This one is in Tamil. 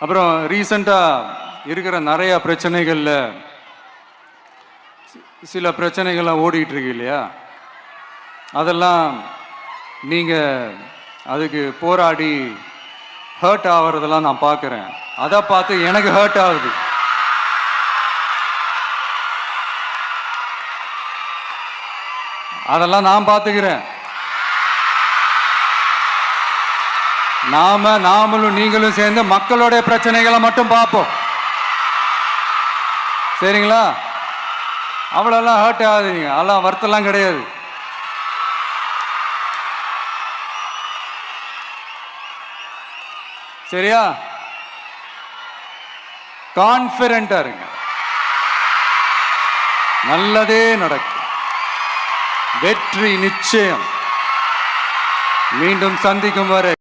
அப்புறம் ரீசண்டாக இருக்கிற நிறைய பிரச்சனைகளில் சில பிரச்சனைகள்லாம் ஓடிட்டு இருக்கு இல்லையா, அதெல்லாம் நீங்கள் அதுக்கு போராடி ஹர்ட் ஆகிறதெல்லாம் நான் பார்க்குறேன். அதை பார்த்து எனக்கு ஹர்ட் ஆகுது. அதெல்லாம் நான் பார்த்துக்கிறேன். நாமளும் நீங்களும் சேர்ந்து மக்களுடைய பிரச்சனைகளை மட்டும் பார்ப்போம். சரிங்களா? அவ்வளோலாம் ஹர்ட் ஆகுதுங்க. அதெல்லாம் வருத்தம்லாம் கிடையாது. சரியா? கான்ஃபிடென்ட்டா இருங்க. நல்லதே நடக்கும். வெற்றி நிச்சயம். மீண்டும் சந்திக்கும் வரை